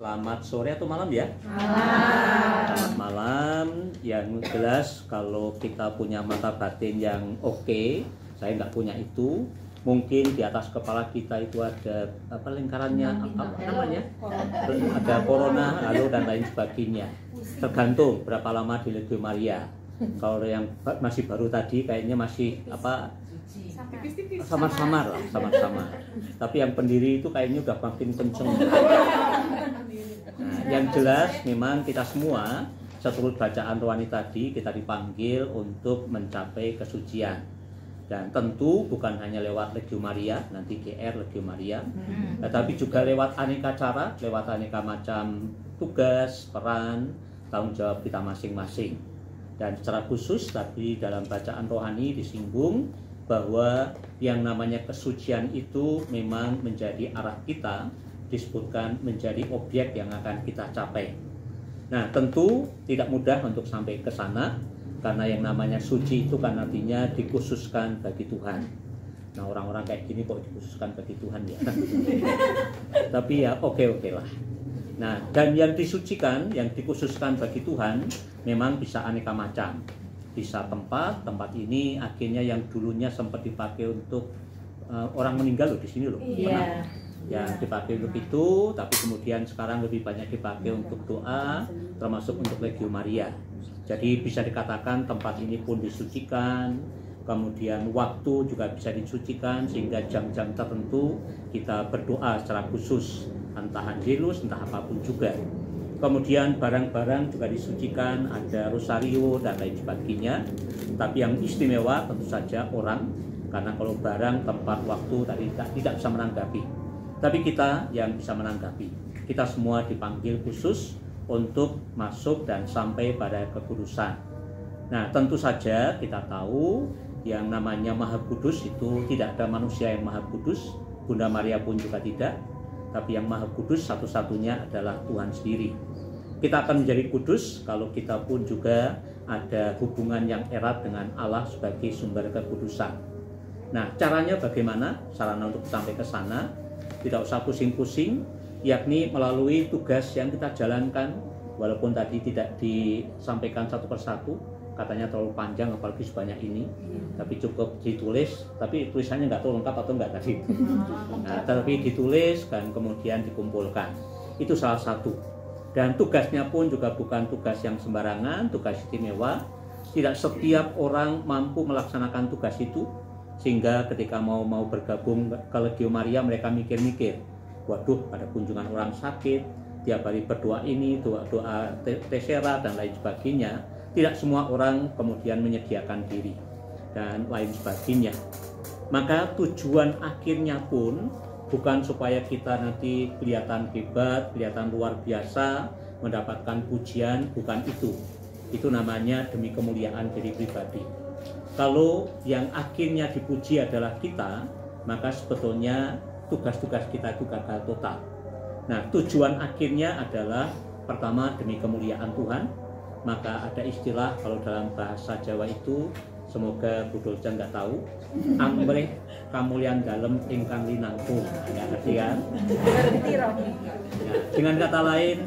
Selamat sore atau malam ya? Selamat malam. Yang jelas kalau kita punya mata batin yang oke, saya nggak punya itu. Mungkin di atas kepala kita itu ada apa lingkarannya, apa namanya? Ada corona, lalu dan lain sebagainya. Tergantung berapa lama di Legio Maria. Kalau yang masih baru tadi kayaknya masih apa? Samar-samar lah, samar-samar. Tapi yang pendiri itu kayaknya udah makin kenceng. Nah, yang jelas memang kita semua seturut bacaan rohani tadi kita dipanggil untuk mencapai kesucian. Dan tentu bukan hanya lewat Legio Maria, nanti GR Legio Maria, tetapi juga lewat aneka cara, lewat aneka macam tugas, peran, tanggung jawab kita masing-masing. Dan secara khusus tadi dalam bacaan rohani disinggung bahwa yang namanya kesucian itu memang menjadi arah kita, disebutkan menjadi objek yang akan kita capai. Nah, tentu tidak mudah untuk sampai ke sana, karena yang namanya suci itu kan artinya dikhususkan bagi Tuhan. Nah, orang-orang kayak gini kok dikhususkan bagi Tuhan ya? Tapi ya oke lah. Nah, dan yang disucikan, yang dikhususkan bagi Tuhan memang bisa aneka macam. Bisa tempat ini akhirnya yang dulunya sempat dipakai untuk orang meninggal loh di sini loh. Iya. Yang dipakai untuk itu, tapi kemudian sekarang lebih banyak dipakai untuk doa, termasuk untuk Legio Maria. Jadi bisa dikatakan tempat ini pun disucikan, kemudian waktu juga bisa disucikan, sehingga jam-jam tertentu kita berdoa secara khusus, entah Angelus, entah apapun juga. Kemudian barang-barang juga disucikan, ada rosario dan lain sebagainya. Tapi yang istimewa tentu saja orang, karena kalau barang, tempat, waktu tadi tidak bisa menanggapi. Tapi kita yang bisa menanggapi. Kita semua dipanggil khusus untuk masuk dan sampai pada kekudusan. Nah, tentu saja kita tahu yang namanya Maha Kudus itu tidak ada manusia yang Maha Kudus, Bunda Maria pun juga tidak. Tapi yang Maha Kudus satu-satunya adalah Tuhan sendiri. Kita akan menjadi kudus kalau kita pun juga ada hubungan yang erat dengan Allah sebagai sumber kekudusan. Nah, caranya bagaimana? Sarana untuk sampai ke sana tidak usah pusing-pusing, yakni melalui tugas yang kita jalankan, walaupun tadi tidak disampaikan satu persatu, katanya terlalu panjang apalagi sebanyak ini, tapi cukup ditulis, tapi tulisannya nggak tahu lengkap atau enggak tadi. Nah, tapi ditulis dan kemudian dikumpulkan. Itu salah satu. Dan tugasnya pun juga bukan tugas yang sembarangan, tugas istimewa. Tidak setiap orang mampu melaksanakan tugas itu, sehingga ketika mau bergabung ke Legio Maria mereka mikir-mikir, waduh ada kunjungan orang sakit, tiap hari berdoa ini, doa tesera dan lain sebagainya. Tidak semua orang kemudian menyediakan diri dan lain sebagainya. Maka tujuan akhirnya pun bukan supaya kita nanti kelihatan hebat, kelihatan luar biasa, mendapatkan pujian, bukan itu. Itu namanya demi kemuliaan diri pribadi. Kalau yang akhirnya dipuji adalah kita, maka sebetulnya tugas-tugas kita itu gagal total. Nah, tujuan akhirnya adalah pertama demi kemuliaan Tuhan. Maka ada istilah kalau dalam bahasa Jawa itu, semoga Budolja nggak tahu, amrih kamulian dalem ingkang linangkung, nggak ngerti kan? Nah, dengan kata lain,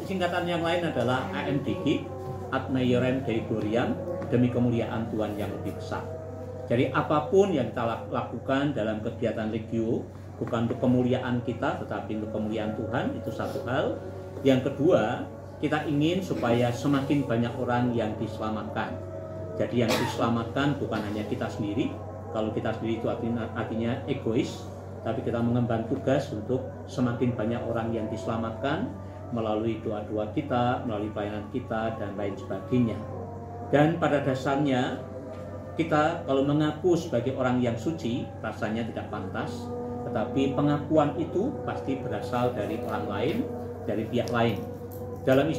singkatan yang lain adalah AMDG, Ad Maiorem Dei Gloriam, demi kemuliaan Tuhan yang lebih besar. Jadi apapun yang kita lakukan dalam kegiatan Legio, bukan untuk kemuliaan kita, tetapi untuk kemuliaan Tuhan, itu satu hal. Yang kedua, kita ingin supaya semakin banyak orang yang diselamatkan. Jadi yang diselamatkan bukan hanya kita sendiri. Kalau kita sendiri itu artinya egois, tapi kita mengemban tugas untuk semakin banyak orang yang diselamatkan melalui doa-doa kita, melalui pelayanan kita, dan lain sebagainya. Dan pada dasarnya, kita kalau mengaku sebagai orang yang suci, rasanya tidak pantas, tetapi pengakuan itu pasti berasal dari orang lain, dari pihak lain. Dalam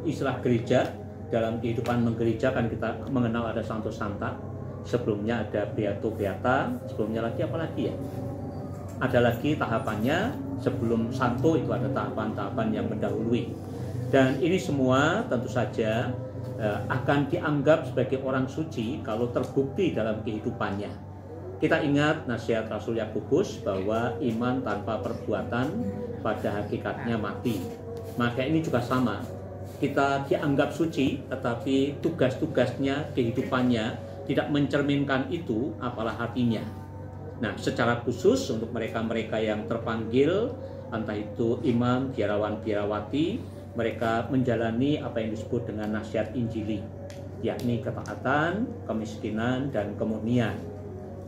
istilah gereja, dalam kehidupan menggereja kan kita mengenal ada Santo Santa, sebelumnya ada Beato Beata, sebelumnya lagi apa lagi ya? Ada lagi tahapannya, sebelum Santo itu ada tahapan-tahapan yang mendahului. Dan ini semua tentu saja akan dianggap sebagai orang suci kalau terbukti dalam kehidupannya. Kita ingat nasihat Rasul Yakobus bahwa iman tanpa perbuatan pada hakikatnya mati. Maka ini juga sama, kita dianggap suci tetapi tugas-tugasnya, kehidupannya tidak mencerminkan itu, apalah hatinya. Nah, secara khusus untuk mereka-mereka yang terpanggil, entah itu imam, biarawan, biarawati, mereka menjalani apa yang disebut dengan nasihat Injili, yakni ketaatan, kemiskinan, dan kemurnian.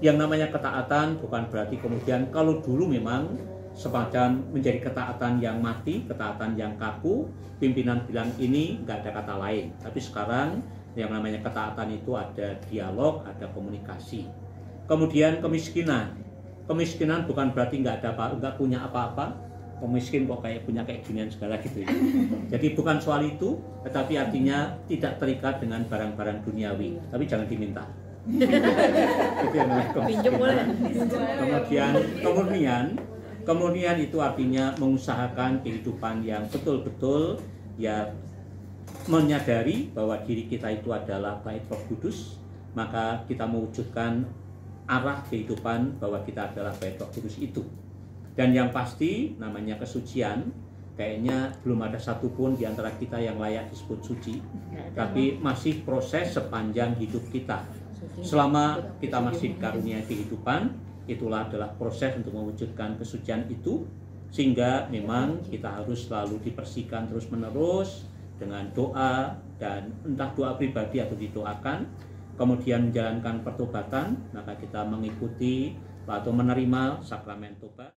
Yang namanya ketaatan bukan berarti kemudian kalau dulu memang semacam menjadi ketaatan yang mati, ketaatan yang kaku, pimpinan bilang ini nggak ada kata lain. Tapi sekarang yang namanya ketaatan itu ada dialog, ada komunikasi. Kemudian kemiskinan. Kemiskinan bukan berarti nggak punya apa-apa. Miskin kok punya kayak ginian segala gitu ya. Jadi bukan soal itu, tetapi artinya tidak terikat dengan barang-barang duniawi. Tapi jangan diminta. Itu yang namanya kemiskinan. Kemudian kemurnian itu artinya mengusahakan kehidupan yang betul-betul ya menyadari bahwa diri kita itu adalah bait Roh Kudus, maka kita mewujudkan arah kehidupan bahwa kita adalah bait Roh Kudus itu. Dan yang pasti namanya kesucian, kayaknya belum ada satupun di antara kita yang layak disebut suci, tapi masih proses sepanjang hidup kita. Selama kita masih karunia kehidupan, itulah adalah proses untuk mewujudkan kesucian itu, sehingga memang kita harus selalu dibersihkan terus-menerus dengan doa, dan entah doa pribadi atau didoakan, kemudian menjalankan pertobatan, maka kita mengikuti atau menerima sakramen tobat.